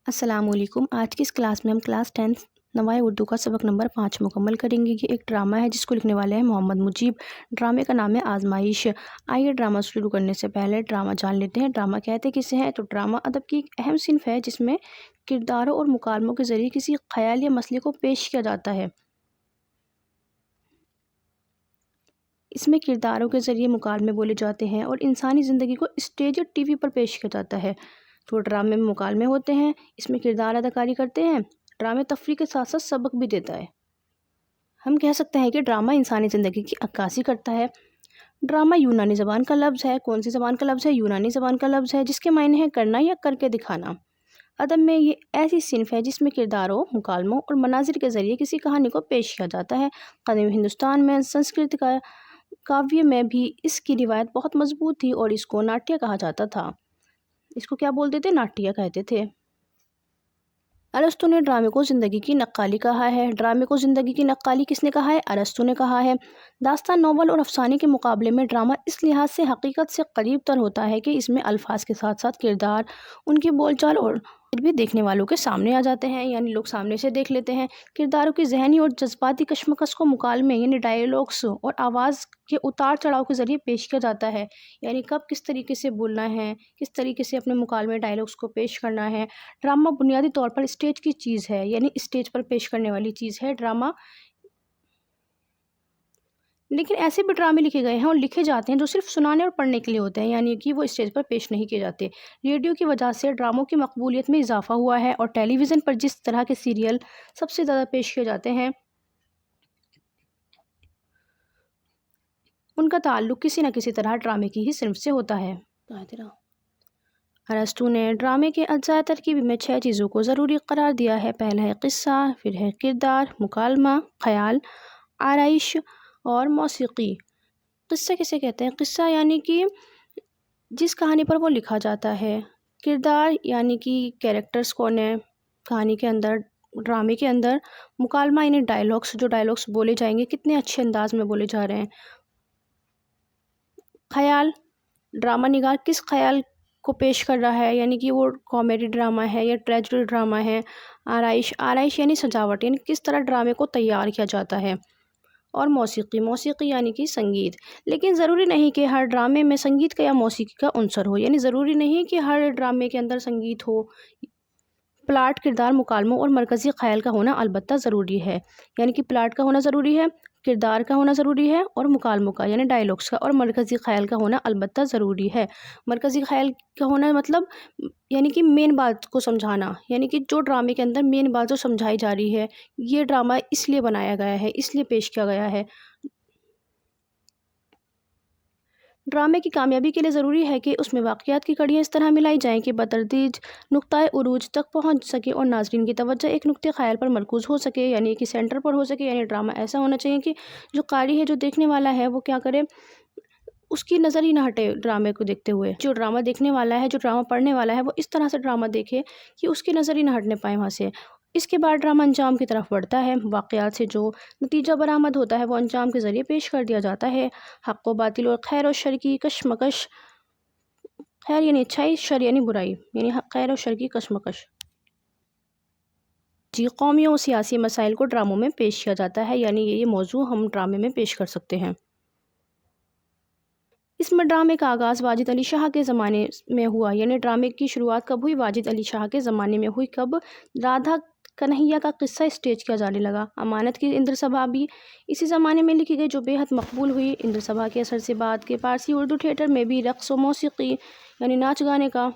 अस्सलाम वालेकुम। आज की इस क्लास में हम क्लास 10 नवाए उर्दू का सबक नंबर 5 मुकम्मल करेंगे। ये एक ड्रामा है जिसको लिखने वाले हैं मोहम्मद मुजीब। ड्रामे का नाम है आजमाइश। आइए ड्रामा शुरू करने से पहले ड्रामा जान लेते हैं। ड्रामा कहते किसे हैं? तो ड्रामा अदब की एक अहम सिन्फ है जिसमें किरदारों और मुकालमों के ज़रिए किसी ख्याल या मसले को पेश किया जाता है। इसमें किरदारों के ज़रिए मुकालमे बोले जाते हैं और इंसानी ज़िंदगी को स्टेज और टीवी पर पेश किया जाता है। तो ड्रामे में मुकालमे होते हैं, इसमें किरदार अदाकारी करते हैं। ड्रामे तफरीह के साथ साथ सबक भी देता है। हम कह सकते हैं कि ड्रामा इंसानी ज़िंदगी की अक्कासी करता है। ड्रामा यूनानी ज़बान का लफ्ज़ है। कौन सी ज़बान का लफ्ज़ है? यूनानी ज़बान का लफ्ज़ है जिसके मायने हैं करना या करके दिखाना। अदब में ये ऐसी सिन्फ है जिसमें किरदारों, मुकालमों और मनाजिर के ज़रिए किसी कहानी को पेश किया जाता है। कदीम हिंदुस्तान में संस्कृत का काव्य में भी इसकी रिवायत बहुत मजबूत थी और इसको नाट्य कहा जाता था। इसको क्या बोलते थे? नाट्य कहते थे। अरस्तु ने ड्रामे को ज़िंदगी की नक्काली कहा है। ड्रामे को ज़िंदगी की नक्काली किसने कहा है? अरस्तु ने कहा है। दास्तान, नॉवल और अफसाने के मुकाबले में ड्रामा इस लिहाज से हकीकत से करीब तर होता है कि इसमें अल्फाज के साथ साथ किरदार, उनकी बोलचाल और भी देखने वालों के सामने आ जाते हैं, यानी लोग सामने से देख लेते हैं। किरदारों की जहनी और जज्बाती कशमकश को मुकालमे यानी डायलॉग्स और आवाज़ के उतार चढ़ाव के ज़रिए पेश किया जाता है, यानी कब किस तरीके से बोलना है, किस तरीके से अपने मुकालमे डायलॉग्स को पेश करना है। ड्रामा बुनियादी तौर पर स्टेज की चीज़ है, यानी स्टेज पर पेश करने वाली चीज़ है ड्रामा। लेकिन ऐसे भी ड्रामे लिखे गए हैं और लिखे जाते हैं जो सिर्फ सुनाने और पढ़ने के लिए होते हैं, यानी कि वो स्टेज पर पेश नहीं किए जाते। रेडियो की वजह से ड्रामों की मकबूलियत में इजाफा हुआ है और टेलीविज़न पर जिस तरह के सीरियल सबसे ज़्यादा पेश किए जाते हैं उनका ताल्लुक किसी न किसी तरह ड्रामे की ही सिर्फ से होता है। अरस्तु ने ड्रामे के अज्जा तरकीब में 6 चीज़ों को ज़रूरी करार दिया है। पहला है क़िस्सा, फिर है किरदार, मुकालमा, ख़याल, आराइश और मौसीकी। क़िस्सा किसे कहते हैं? क़िस्सा यानी कि जिस कहानी पर वो लिखा जाता है। किरदार यानी कि कैरेक्टर्स कौन है कहानी के अंदर, ड्रामे के अंदर। मुकालमा यानी डायलॉग्स, जो डायलॉग्स बोले जाएंगे कितने अच्छे अंदाज में बोले जा रहे हैं। ख़याल, ड्रामा निगार किस ख़याल को पेश कर रहा है, यानी कि वो कॉमेडी ड्रामा है या ट्रेजेडी ड्रामा है। आराइश, आराइश यानी सजावट, यानी किस तरह ड्रामे को तैयार किया जाता है। और मौसीकी, मौसीकी यानी कि संगीत। लेकिन ज़रूरी नहीं कि हर ड्रामे में संगीत का या मौसीकी का अंसर हो, यानी ज़रूरी नहीं कि हर ड्रामे के अंदर संगीत हो। प्लाट, किरदार, मुकालमों और मरकज़ी ख़याल का होना अलबत्ता ज़रूरी है, यानी कि प्लाट का होना ज़रूरी है, किरदार का होना ज़रूरी है और मुकालमों का यानी डायलॉग्स का और मरकज़ी ख़याल का होना अलबत्ता ज़रूरी है। मरकज़ी ख़याल का होना मतलब यानी कि मेन बात को समझाना, यानी कि जो ड्रामे के अंदर मेन बात जो समझाई जा रही है, ये ड्रामा इसलिए बनाया गया है, इसलिए पेश किया गया है। ड्रामे की कामयाबी के लिए ज़रूरी है कि उसमें वाक़यात की कड़ियाँ इस तरह मिलाई जाएँ कि बतरतीज नुक्ताए उरूज तक पहुँच सके और नाज़रीन की तवज्जो एक नुक्ते ख़याल पर मरकूज़ हो सके, यानी कि सेंटर पर हो सके। यानी ड्रामा ऐसा होना चाहिए कि जो कारी है, जो देखने वाला है, वो क्या करे, उसकी नज़र ही ना हटे ड्रामे को देखते हुए। जो ड्रामा देखने वाला है, जो ड्रामा पढ़ने वाला है, वो इस तरह से ड्रामा देखे कि उसकी नज़र ही ना हटने पाए वहाँ से। इसके बाद ड्रामा अंजाम की तरफ बढ़ता है। वाक़यात से जो नतीजा बरामद होता है वो अंजाम के ज़रिए पेश कर दिया जाता है। हक़ व बातिल और खैर और शर की कशमकश, खैर यानी अच्छाई, शर यानी बुराई, यानी खैर और शर की कशमकश। जी, कौमी और सियासी मसाइल को ड्रामों में पेश किया जाता है, यानी ये मौजू हम ड्रामे में पेश कर सकते हैं। इसमें ड्रामे का आगाज़ वाजिद अली शाह के ज़माने में हुआ, यानी ड्रामे की शुरुआत कब हुई? वाजिद अली शाह के ज़माने में हुई। कब? राधा कन्हैया का किस्सा स्टेज किया जाने लगा। अमानत की इंद्र सभा भी इसी ज़माने में लिखी गई, जो बेहद मकबूल हुई। इंद्र सभा के असर से बाद के पारसी उर्दू थिएटर में भी रक़्स व मौसीकी यानी नाच गाने का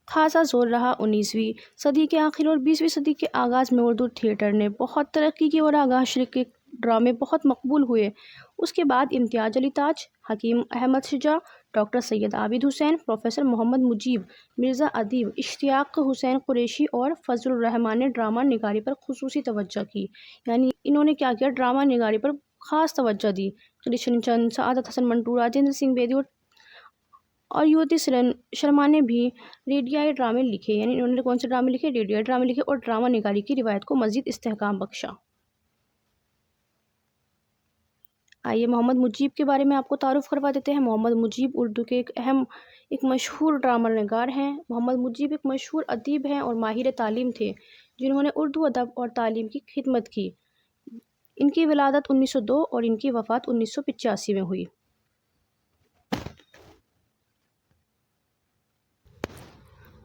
खासा जोर रहा। 19वीं सदी के आखिर और 20वीं सदी के आगाज़ में उर्दू थिएटर ने बहुत तरक्की की और आगाह शरीक के ड्रामे बहुत मकबूल हुए। उसके बाद इम्तियाज़ अली ताज, हकीम अहमद शुजा, डॉक्टर सैयद आबिद हुसैन, प्रोफेसर मोहम्मद मुजीब, मिर्ज़ा अदीब, इश्तियाक़ हुसैन कुरैशी और फ़ज़लुर रहमान ने ड्रामा निगारी पर खुसूसी तवज्जो की, यानी इन्होंने क्या किया, ड्रामा निगारी पर ख़ास तवज्जो दी। कृष्ण चंद, सआदत हसन मंटू, राजेंद्र सिंह बेदी और युवती शर्मा ने भी रेडियाई ड्रामे लिखे, यानी इन्होंने कौन से ड्रामे लिखे? रेडियाई ड्रामे लिखे और ड्रामा निगारी की रिवायत को मज़ीद इस्तेहकाम बख्शा। آئیے محمد مجیب کے بارے میں آپ کو تعارف کروا دیتے ہیں۔ محمد مجیب اردو کے ایک مشہور ڈرامہ نگار ہیں۔ محمد مجیب ایک مشہور ادیب ہیں اور ماہر تعلیم تھے جنہوں نے اردو ادب اور تعلیم کی خدمت کی۔ ان کی ولادت 1902 اور ان کی وفات 1985 میں ہوئی۔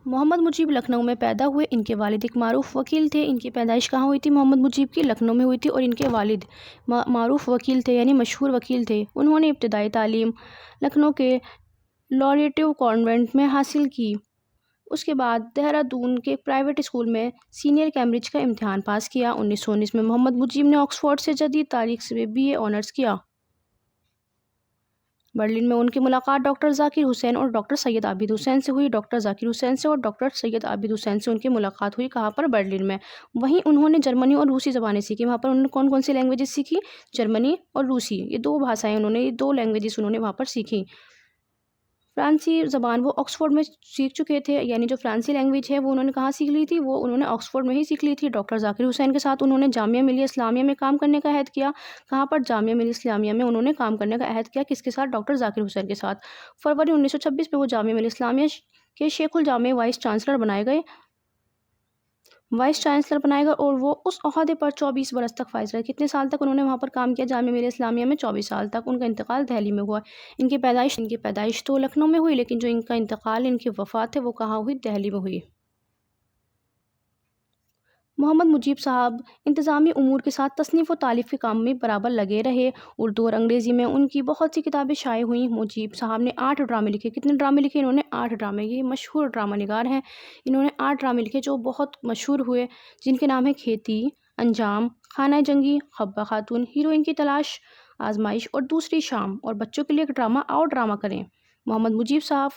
محمد مجیب لکھنؤ میں پیدا ہوئے۔ ان کے والد ایک معروف وکیل تھے۔ ان کی پیدائش کہاں ہوئی تھی؟ محمد مجیب کی لکھنؤ میں ہوئی تھی اور ان کے والد معروف وکیل تھے، یعنی مشہور وکیل تھے۔ انہوں نے ابتدائی تعلیم لکھنؤ کے لاریٹو کانوینٹ میں حاصل کی۔ اس کے بعد دہرادون کے پرائیویٹ اسکول میں سینئر کیمبرج کا امتحان پاس کیا۔ 1919 میں محمد مجیب نے آکسفورڈ سے جدید تاریخ سے BA آنرز کیا۔ برلن میں ان کی ملاقات ڈاکٹر ذاکر حسین اور ڈاکٹر سید عابد حسین سے ہوئی۔ ڈاکٹر ذاکر حسین سے اور ڈاکٹر سید عابد حسین سے ان کی ملاقات ہوئی۔ کہاں پر؟ برلن میں۔ وہیں انہوں نے جرمنی اور روسی زبانیں سیکھی۔ وہاں پر انہوں نے کون کون سی لینگویجز سیکھی؟ جرمنی اور روسی، یہ دو بھاشائیں یہ دو لینگویجز انہوں نے وہاں پر سیکھی۔ فرانسی زبان وہ آکسفورڈ میں سیکھ چکے تھے، یعنی جو فرانسی لینگویج ہے وہ انہوں نے کہاں سیکھ لی تھی؟ وہ انہوں نے آکسفورڈ میں ہی سیکھ لی تھی۔ ڈاکٹر ذاکر حسین کے ساتھ انہوں نے جامعہ ملیہ اسلامیہ میں کام کرنے کا عہد کیا۔ کہاں پر؟ جامعہ ملیہ اسلامیہ میں انہوں نے کام کرنے کا عہد کیا۔ کس کے ساتھ؟ ڈاکٹر ذاکر حسین کے ساتھ۔ فروری 1926 میں وہ جامعہ ملیہ اسلامیہ کے شیخ الجامع وائس چانسلر بنائے گئے اور وہ اس عہدے پر 24 برس تک فائز رہے۔ کتنے سال تک انہوں نے وہاں پر کام کیا؟ جامعہ ملیہ اسلامیہ میں 24 سال تک۔ ان کا انتقال دہلی میں ہوا۔ ان کی پیدائش تو لکھنؤ میں ہوئی، لیکن جو ان کا انتقال، ان کی وفات ہے، وہ کہاں ہوئی؟ دہلی میں ہوئی۔ محمد مجیب صاحب انتظامی امور کے ساتھ تصنیف و تالیف کے کام میں برابر لگے رہے۔ اردو اور انگریزی میں ان کی بہت سی کتابیں شائع ہوئیں۔ مجیب صاحب نے 8 ڈرامے لکھے۔ کتنے ڈرامے لکھے انہوں نے؟ 8 ڈرامے۔ یہ مشہور ڈرامہ نگار ہیں۔ انہوں نے 8 ڈرامے لکھے جو بہت مشہور ہوئے، جن کے نام ہیں کھیتی، انجام، خانہ جنگی، حبہ خاتون، ہیروئن کی تلاش، آزمائش اور دوسری شام، اور بچوں کے لیے ایک ڈرامہ آؤ ڈرامہ کریں۔ محمد مجیب صاحب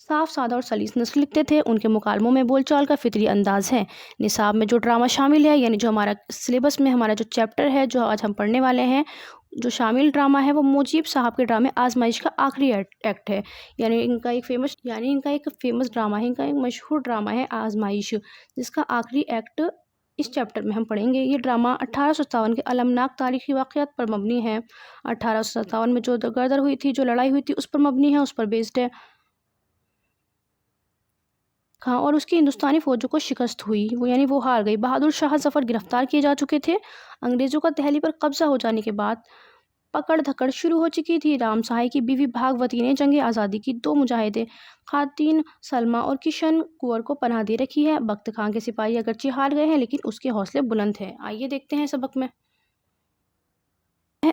صاف، سادہ اور سلیس نثر لکھتے تھے۔ ان کے مکالموں میں بول چال کا فطری انداز ہے۔ نصاب میں جو ڈرامہ شامل ہے، یعنی جو ہمارا سلیبس میں ہمارا جو چیپٹر ہے جو آج ہم پڑھنے والے ہیں، جو شامل ڈرامہ ہے وہ مجیب صاحب کے ڈرامے آزمائش کا آخری ایکٹ ہے، یعنی ان کا ایک فیمس ڈرامہ ہے، ان کا ایک مشہور ڈرامہ ہے آزمائش، جس کا آخری ایکٹ اس چیپٹر میں ہم پڑھیں گے۔ یہ ڈرامہ 1857 کے المناک تاریخی واقعات پر مبنی ہے۔ 1857 میں جو گردر ہوئی تھی، جو لڑائی ہوئی تھی، اس پر مبنی ہے، اس پر بیسڈ ہے۔ اور اس کی ہندوستانی فوجوں کو شکست ہوئی، یعنی وہ ہار گئی۔ بہادر شاہ ظفر گرفتار کیے جا چکے تھے۔ انگریزوں کا دہلی پر قبضہ ہو جانے کے بعد پکڑ دھکڑ شروع ہو چکی تھی۔ رام سہائے کی بیوی بھاگوتی نے جنگ آزادی کی 2 مجاہدے خواتین سلما اور کشن کنور کو پناہ دے رکھی ہے۔ بخت خاں کے سپاہی اگرچہ ہار گئے ہیں، لیکن اس کے حوصلے بلند ہیں۔ آئیے دیکھتے ہیں سبق میں۔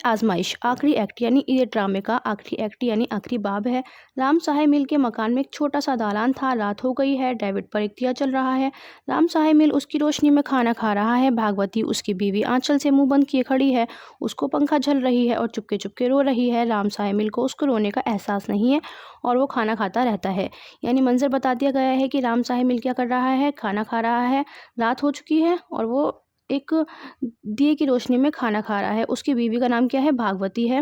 آزمائش آخری ایکٹ، یعنی یہ ڈرامے کا آخری ایکٹ یعنی آخری باب ہے۔ رام سہائے مل کے مکان میں ایک چھوٹا سا دالان تھا۔ رات ہو گئی ہے۔ ڈیوڈ پر ایک دیا جل رہا ہے۔ رام سہائے مل اس کی روشنی میں کھانا کھا رہا ہے۔ بھاگوتی اس کی بیوی آنچل سے منہ بند کیے کھڑی ہے۔ اس کو پنکھا جھل رہی ہے اور چپکے چپکے رو رہی ہے۔ رام سہائے مل کو اس کو رونے کا احساس نہیں ہے اور وہ کھانا کھاتا رہتا ہے، یعنی منظر بتا دیا گیا ہے کہ رام سہائے مل کیا کر رہا ہے؟ کھانا کھا رہا ہے۔ رات ہو چکی ہے اور وہ ایک دیے کی روشنی میں کھانا کھا رہا ہے۔ اس کی بیوی کا نام کیا ہے؟ بھاگوتی ہے۔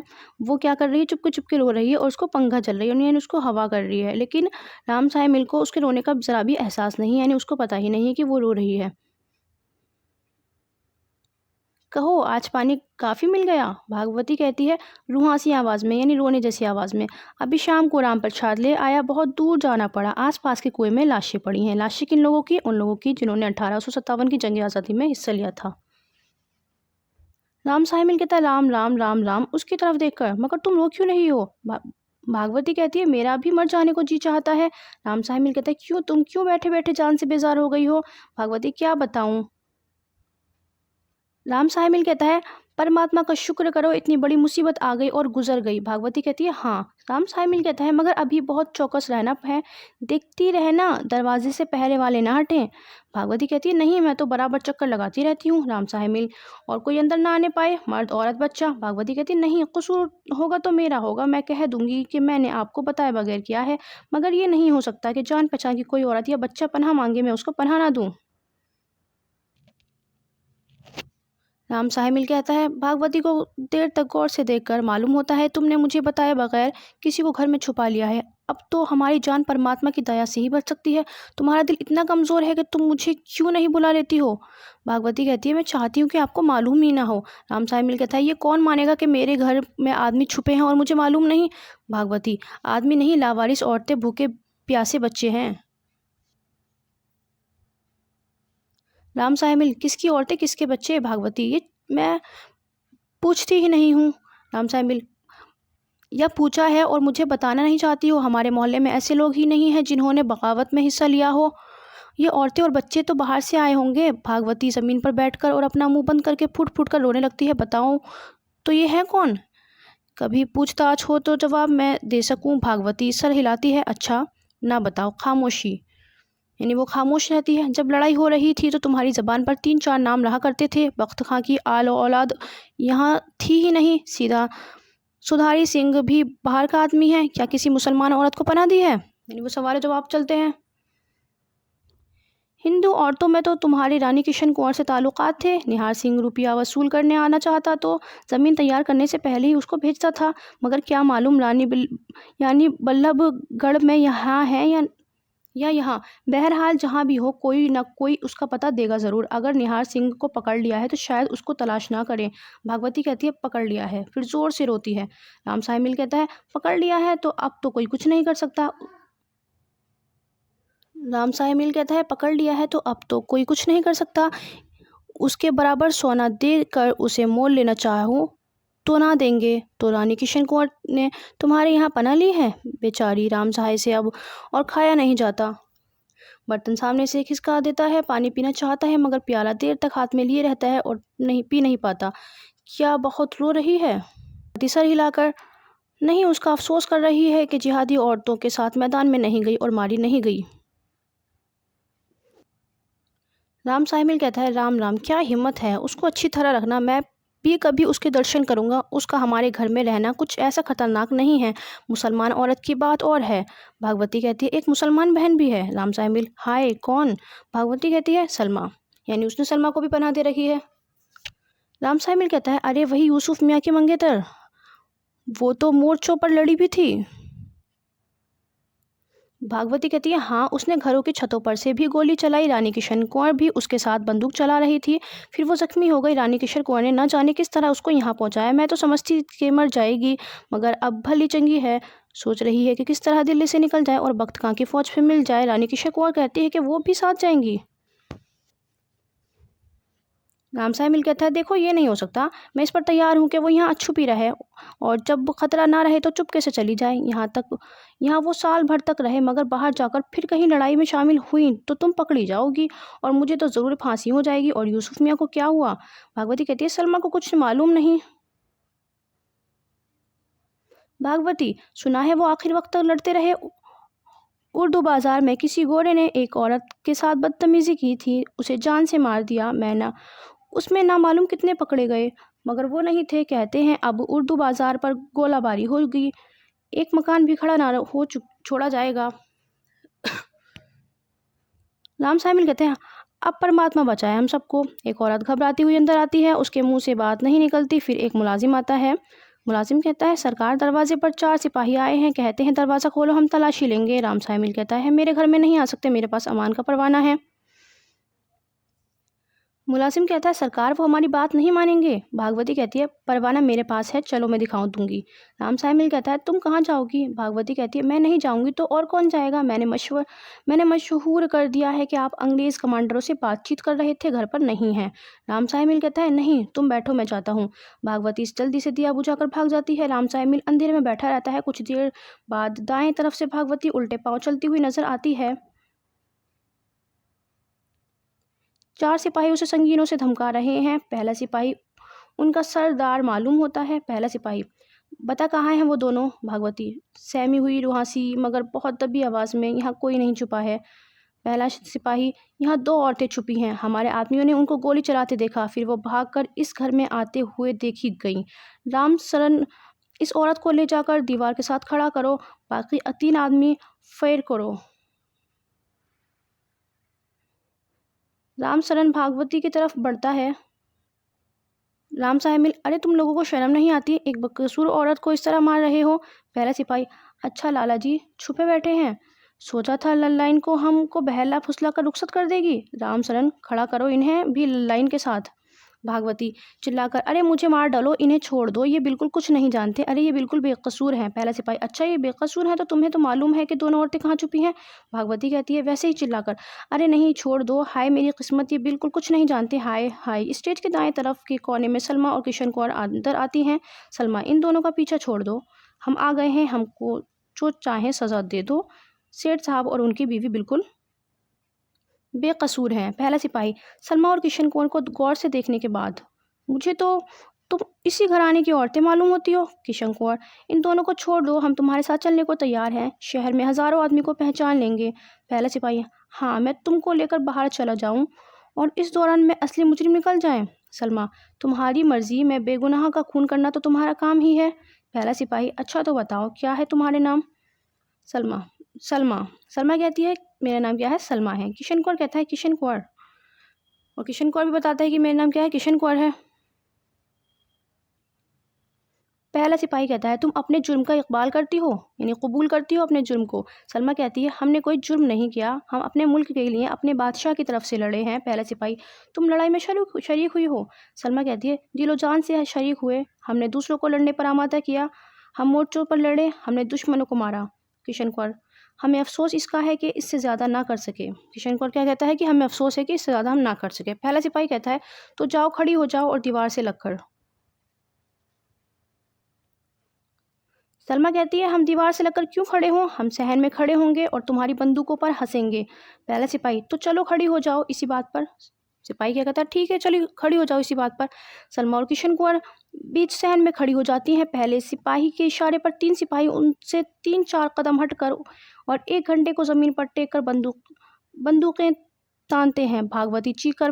وہ کیا کر رہی ہے؟ چپکے چپکے رو رہی ہے اور اس کو پنکھا چل رہی ہے، یعنی اس کو ہوا کر رہی ہے، لیکن رام سہائے مل کو اس کے رونے کا ذرا بھی احساس نہیں ہے، یعنی اس کو پتہ ہی نہیں ہے کہ وہ رو رہی ہے۔ کہو آج پانی کافی مل گیا؟ بھاگوتی کہتی ہے روحاسی آواز میں، یعنی رونے جیسی آواز میں۔ ابھی شام کو رام پرساد لے آیا، بہت دور جانا پڑا۔ آس پاس کے کنویں میں لاشیں پڑی ہیں۔ لاشیں کن لوگوں کی؟ ان لوگوں کی جنہوں نے 1857 کی جنگ آزادی میں حصہ لیا تھا۔ رام سہائے مل کہتا ہے رام رام رام رام اس کی طرف دیکھ کر، مگر تم رو کیوں نہیں ہو؟ بھاگوتی کہتی ہے میرا بھی مر جانے کو جی چاہتا ہے۔ رام سہائے مل کہتا ہے تم کیوں بیٹھے بیٹھے جان سے بیزار ہو گئی ہو؟ بھاگوتی کیا بتاؤں؟ رام سہائے مل کہتا ہے پرماتما کا شکر کرو، اتنی بڑی مصیبت آ گئی اور گزر گئی۔ بھاگوتی کہتی ہے ہاں۔ رام سہائے مل کہتا ہے مگر ابھی بہت چوکس رہنا ہے، دیکھتی رہنا دروازے سے پہرے والے نہ ہٹیں۔ بھاگوتی کہتی ہے نہیں، میں تو برابر چکر لگاتی رہتی ہوں۔ رام سہائے مل اور کوئی اندر نہ آنے پائے، مرد عورت بچہ۔ بھاگوتی کہتی ہے نہیں، قصور ہوگا تو میرا ہوگا، میں کہہ دوں گی کہ میں نے آپ کو بتائے بغیر کیا ہے، مگر یہ نہیں ہو سکتا کہ جان پہچان کی کوئی عورت یا بچہ پناہ مانگے میں اس کو پناہ نہ دوں۔ رام سہائے مل کہتا ہے بھاگوتی کو دیر تک غور سے دیکھ کر معلوم ہوتا ہے تم نے مجھے بتائے بغیر کسی کو گھر میں چھپا لیا ہے۔ अब तो हमारी जान परमात्मा की दया से ही बच सकती है। तुम्हारा दिल इतना कमज़ोर है कि तुम मुझे क्यों नहीं बुला लेती हो? भागवती कहती है, मैं चाहती हूँ कि आपको मालूम ही ना हो। राम साहब कहता है, ये कौन मानेगा कि मेरे घर में आदमी छुपे हैं और मुझे मालूम नहीं? भागवती, आदमी नहीं, लावारिस औरतें, भूखे प्यासे बच्चे हैं। राम साहब, किसकी औरतें, किसके बच्चे? भागवती, ये मैं पूछती ही नहीं हूँ। राम साहब, या पूछा है और मुझे बताना नहीं चाहती हो? हमारे मोहल्ले में ऐसे लोग ही नहीं हैं जिन्होंने बगावत में हिस्सा लिया हो। ये औरतें और बच्चे तो बाहर से आए होंगे। भागवती ज़मीन पर बैठकर और अपना मुंह बंद करके फुट फुट कर रोने लगती है। बताऊं तो ये है कौन? कभी पूछताछ हो तो जवाब मैं दे सकूं। भागवती सर हिलाती है। अच्छा, ना बताओ। खामोशी, यानी वो खामोश रहती है। जब लड़ाई हो रही थी तो तुम्हारी ज़बान पर 3-4 नाम रहा करते थे। बख्त खां की आल औलाद यहाँ थी ही नहीं। सीधा सुधारी सिंह भी बाहर का आदमी है क्या? किसी मुसलमान औरत को पनाह दी है? यानी वो सवाल जवाब चलते हैं। हिंदू औरतों में तो तुम्हारी रानी किशन कुंवर से ताल्लुकात थे। निहार सिंह रुपया वसूल करने आना चाहता तो ज़मीन तैयार करने से पहले ही उसको भेजता था। मगर क्या मालूम यानी बल्लभगढ़ में यहाँ है या यहाँ। बहरहाल जहाँ भी हो, कोई ना कोई उसका पता देगा ज़रूर। अगर निहार सिंह को पकड़ लिया है तो शायद उसको तलाश ना करें। भागवती कहती है, पकड़ लिया है। फिर ज़ोर से रोती है। राम साहिमिल कहता है, पकड़ लिया है तो अब तो कोई कुछ नहीं कर सकता। राम साहिमिल कहता है, पकड़ लिया है तो अब तो कोई कुछ नहीं कर सकता। उसके बराबर सोना दे कर उसे मोल लेना चाहूँ तो ना देंगे। तो रानी किशन कुंवर ने तुम्हारे यहाँ पनाह ली है? बेचारी राम सहाय से अब और खाया नहीं जाता। बर्तन सामने से खिसका देता है। पानी पीना चाहता है मगर प्याला देर तक हाथ में लिए रहता है और पी नहीं पाता। क्या बहुत रो रही है? सर हिलाकर, नहीं, उसका अफसोस कर रही है कि जिहादी औरतों के साथ मैदान में नहीं गई और मारी नहीं गई। राम साहिमिल कहता है, राम राम, क्या हिम्मत है। उसको अच्छी तरह रखना। मैं भी कभी उसके दर्शन करूंगा। उसका हमारे घर में रहना कुछ ऐसा खतरनाक नहीं है। मुसलमान औरत की बात और है। भागवती कहती है, एक मुसलमान बहन भी है? राम साहिमिल, हाय, कौन? भागवती कहती है, सलमा, यानी उसने सलमा को भी पनाह दे रखी है। राम साहिमिल कहता है, अरे वही यूसुफ मियाँ की मंगेतर, वो तो मोर्चों पर लड़ी भी थी। भागवती कहती है, हाँ, उसने घरों की छतों पर से भी गोली चलाई। रानी किशन कुंवर भी उसके साथ बंदूक चला रही थी। फिर वो जख्मी हो गई। रानी किशन कुंवर ने न जाने किस तरह उसको यहाँ पहुँचाया। मैं तो समझती कि मर जाएगी, मगर अब भली चंगी है। सोच रही है कि किस तरह दिल्ली से निकल जाए और बख्त खां की फौज में मिल जाए। रानी किशन कुंवर कहती है कि वो भी साथ जाएंगी। राम साहिमिल कहता है, देखो, ये नहीं हो सकता। मैं इस पर तैयार हूँ कि वो यहाँ छुपी रहे और जब खतरा ना रहे तो चुपके से चली जाए। यहाँ वो साल भर तक रहे, मगर बाहर जाकर फिर कहीं लड़ाई में शामिल हुई तो तुम पकड़ी जाओगी और मुझे तो ज़रूर फांसी हो जाएगी। और यूसुफ मियाँ को क्या हुआ? भागवती कहती है, सलमा को कुछ मालूम नहीं। भागवती, सुना है वो आखिर वक्त तक लड़ते रहे। उर्दू बाजार में किसी गोरे ने एक औरत के साथ बदतमीजी की थी, उसे जान से मार दिया। उसमें ना मालूम कितने पकड़े गए, मगर वो नहीं थे। कहते हैं अब उर्दू बाजार पर गोलाबारी होगी। एक मकान भी खड़ा ना हो छोड़ा जाएगा। राम साहिमिल कहते हैं, अब परमात्मा बचाए हम सबको। एक औरत घबराती हुई अंदर आती है। उसके मुंह से बात नहीं निकलती। फिर एक मुलाजिम आता है। मुलाजिम कहता है, सरकार, दरवाजे पर 4 सिपाही आए हैं, कहते हैं दरवाज़ा खोलो, हम तलाशी लेंगे। राम साहिमिल कहता है, मेरे घर में नहीं आ सकते, मेरे पास अमान का परवाना है। मुलाजिम कहता है, सरकार, वो हमारी बात नहीं मानेंगे। भागवती कहती है, परवाना मेरे पास है, चलो मैं दिखाऊं दूंगी। राम साहिमिल कहता है, तुम कहाँ जाओगी? भागवती कहती है, मैं नहीं जाऊंगी तो और कौन जाएगा? मैंने मशहूर कर दिया है कि आप अंग्रेज़ कमांडरों से बातचीत कर रहे थे, घर पर नहीं हैं। राम साहिमिल कहता है, नहीं, तुम बैठो, मैं जाता हूँ। भागवती जल्दी से दिया बुझाकर भाग जाती है। राम साहिमिल अंधेरे में बैठा रहता है। कुछ देर बाद दाएं तरफ से भागवती उल्टे पाँव चलती हुई नजर आती है। 4 सिपाही उसे संगीनों से धमका रहे हैं। पहला सिपाही उनका सरदार मालूम होता है। पहला सिपाही, बता कहाँ हैं वो दोनों? भागवती सहमी हुई रुहासी मगर बहुत दबी आवाज़ में, यहाँ कोई नहीं छुपा है। पहला सिपाही, यहाँ 2 औरतें छुपी हैं, हमारे आदमियों ने उनको गोली चलाते देखा, फिर वो भागकर इस घर में आते हुए देखी गई। राम सरन, इस औरत को ले जाकर दीवार के साथ खड़ा करो, बाकी 3 आदमी फैर करो। राम सरन भागवती की तरफ बढ़ता है। राम साहिमिल, अरे तुम लोगों को शर्म नहीं आती? एक बेकसूर औरत को इस तरह मार रहे हो। पहला सिपाही, اچھا لالا جی چھپے بیٹھے ہیں، سوچا تھا لائن کو ہم کو بہلا پھسلا کر رخصت کر دے گی۔ رام سرن کھڑا کرو انہیں بھی لائن کے ساتھ۔ بھاگوتی چلا کر ارے مجھے مار ڈالو، انہیں چھوڑ دو، یہ بالکل کچھ نہیں جانتے، ارے یہ بالکل بے قصور ہیں۔ پہلا سپاہی اچھا یہ بے قصور ہیں تو تمہیں تو معلوم ہے کہ دونوں عورتیں کہاں چھپی ہیں؟ بھاگوتی کہتی ہے ویسے ہی چلا کر ارے نہیں چھوڑ دو، ہائے میری قسمت، یہ بالکل کچھ نہیں جانتے، ہائے ہائے۔ اسٹیج کے دائیں طرف کے کونے میں سلمیٰ اور کشن کور اندر آتی ہیں۔ سلمیٰ ان دونوں کا پیچھا چھوڑ دو، ہم آ گئے ہیں، ہم کو جو چاہیں سزا دے دو، سیٹھ صاحب اور ان کی بیوی بالکل بے قصور ہیں۔ پہلا سپاہی سلمیٰ اور کشن کور کو غور سے دیکھنے کے بعد مجھے تو تم اسی گھرانے کی عورتیں معلوم ہوتی ہو۔ کشن کور ان دونوں کو چھوڑ دو، ہم تمہارے ساتھ چلنے کو تیار ہیں، شہر میں ہزاروں آدمی کو پہچان لیں گے۔ پہلا سپاہی ہاں میں تم کو لے کر باہر چلا جاؤں اور اس دوران میں اصلی مجرم نکل جائیں؟ سلمیٰ تمہاری مرضی، میں بے گناہ کا خون کرنا تو تمہارا کام ہی ہے۔ پہلا سپاہی اچھا تو بتاؤ کیا ہے تمہارے نام؟ سلمیٰ کہتی ہے میرا نام کیا ہے؟ سلمیٰ ہے۔ کشن کور کہتا ہے کشن کور، اور کشن کور بھی بتاتا ہے کہ میرا نام کیا ہے؟ کشن کور ہے۔ پہلا سپاہی کہتا ہے تم اپنے جرم کا اقبال کرتی ہو، یعنی قبول کرتی ہو اپنے جرم کو؟ سلمیٰ کہتی ہے ہم نے کوئی جرم نہیں کیا، ہم اپنے ملک کے لیے اپنے بادشاہ کی طرف سے لڑے ہیں۔ پہلا سپاہی تم لڑائی میں شریک ہوئی ہو؟ سلمیٰ کہتی ہے دل و جان سے شریک ہوئے، ہم نے دوسروں کو لڑنے پر آمادہ کیا، ہم مورچوں پر لڑے، ہم نے دشمنوں کو مارا۔ کشن کور ہمیں افسوس اس کا ہے کہ اس سے زیادہ نہ کر سکے۔ کشن کور کیا کہتا ہے کہ ہمیں افسوس ہے کہ اس سے زیادہ ہم نہ کر سکے۔ پہلا سپاہی کہتا ہے تو جاؤ کھڑی ہو جاؤ اور دیوار سے لگ کر۔ سلمیٰ کہتی ہے ہم دیوار سے لگ کر کیوں کھڑے ہوں، ہم صحن میں کھڑے ہوں گے اور تمہاری بندوقوں پر ہنسیں گے۔ پہلا سپاہی تو چلو کھڑی ہو جاؤ اسی بات پر۔ سپاہی کیا کہتا ہے ٹھیک ہے چلی کھڑی ہو جاؤ اسی بات پر۔ سلمیٰ اور کشن کور بیچ صحن میں کھڑی ہو جاتی ہیں۔ پہلے سپاہی کے اشارے پر تین سپاہی ان سے 3-4 قدم ہٹ کر اور 1 گھنٹے کو زمین پر ٹیک کر بندوقیں تانتے ہیں۔ بھاگوتی چیخ کر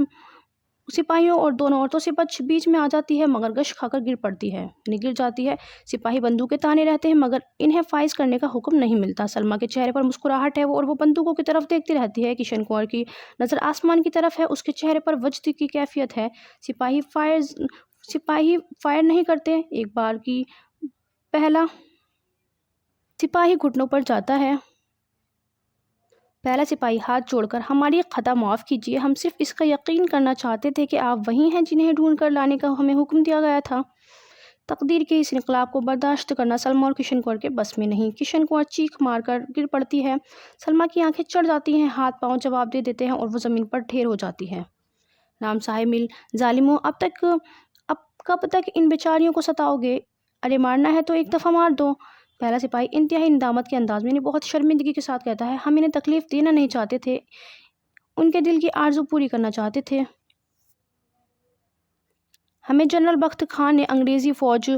سپاہیوں اور دونوں عورتوں سے بیچ میں آ جاتی ہے، مگر گش کھا کر گر پڑتی ہے، یعنی گر جاتی ہے۔ سپاہی بندوقیں تانے رہتے ہیں مگر انہیں فائز کرنے کا حکم نہیں ملتا۔ سلمیٰ کے چہرے پر مسکراہٹ ہے اور وہ بندوقوں کی طرف دیکھتی رہتی ہے۔ کشن کور کی نظر آسمان کی طرف ہے، اس کے چہرے پر وجد کی کیفیت ہے۔ سپاہی فائر نہیں کرتے۔ ایک بار کی پہلا سپاہی گھٹنوں پر جاتا ہے۔ پہلا سپاہی ہاتھ جوڑ کر ہماری خطا معاف کیجیے، ہم صرف اس کا یقین کرنا چاہتے تھے کہ آپ وہی ہیں جنہیں ڈھونڈ کر لانے کا ہمیں حکم دیا گیا تھا۔ تقدیر کے اس انقلاب کو برداشت کرنا سلمیٰ اور کشن کور کے بس میں نہیں۔ کشن کور چیخ مار کر گر پڑتی ہے، سلمیٰ کی آنکھیں چڑھ جاتی ہیں، ہاتھ پاؤں جواب دے دیتے ہیں اور وہ زمین پر ڈھیر ہو جاتی ہے۔ رام صاحب مل ظالموں، اب کب تک ان بیچاریوں کو ستاؤ گے؟ ارے مارنا ہے تو ایک دفعہ مار دو۔ پہلا سپاہی انتہائی ندامت کے انداز میں بہت شرمندگی کے ساتھ کہتا ہے ہم انہیں تکلیف دینا نہیں چاہتے تھے، ان کے دل کی آرزو پوری کرنا چاہتے تھے۔ ہمیں جنرل بخت خان نے انگریزی فوج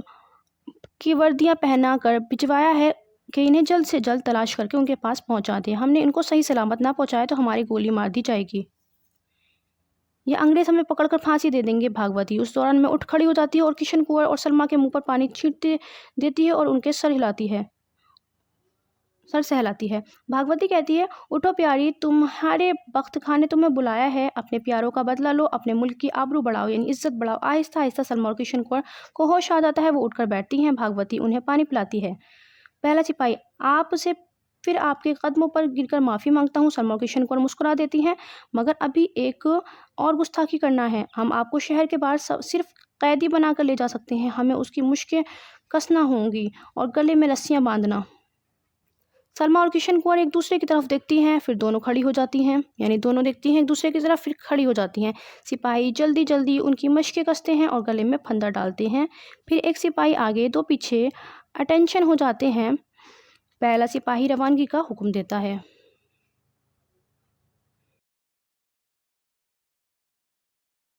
کی وردیاں پہنا کر بھجوایا ہے کہ انہیں جلد سے جلد تلاش کر کے ان کے پاس پہنچا دیں، ہم نے ان کو صحیح سلامت نہ پہنچایا تو ہماری گولی مار دی جائے گی، یہ انگریز ہمیں پکڑ کر پھانسی دے دیں گے۔ بھاگوتی اس دوران میں اٹھ کھڑی ہو جاتی ہے اور کشن کور اور سلمیٰ کے منہ پر پانی چھینٹ دیتی ہے اور ان کے سر سہلاتی ہے۔ بھاگوتی کہتی ہے اٹھو پیاری، تمہارے بخت خان نے تمہیں بلایا ہے، اپنے پیاروں کا بدلہ لو، اپنے ملک کی آبرو بڑھاؤ، یعنی عزت بڑھاؤ۔ آہستہ آہستہ سلمیٰ اور کشن کور کو ہوش آ جاتا ہے، وہ اٹھ کر بیٹھتی ہیں، بھاگوتی انہیں پانی پلاتی ہے۔ پہلا سپاہی آپ سے پھر آپ کے قدموں پر گر کر معافی مانگتا ہوں۔ سلمیٰ اور کشن کور مسکرا دیتی ہیں، مگر ابھی ایک اور گستاخی کرنا ہے، ہم آپ کو شہر کے باہر صرف قیدی بنا کر لے جا سکتے ہیں، ہمیں اس کی مشقیں کسنا ہوں گی اور گلے میں رسیاں باندھنا۔ سلمیٰ اور کشن کور ایک دوسرے کی طرف دیکھتی ہیں، پھر دونوں کھڑی ہو جاتی ہیں، یعنی دونوں دیکھتی ہیں ایک دوسرے کی طرف پھر کھڑی ہو جاتی ہیں۔ سپاہی جلدی جلدی ان کی مشقیں کستے ہیں اور گلے میں پھندا ڈالتے ہیں، پھر ایک سپاہی آگے 2 پیچھے اٹینشن ہو جاتے ہیں۔ پہلا سپاہی روانگی کا حکم دیتا ہے۔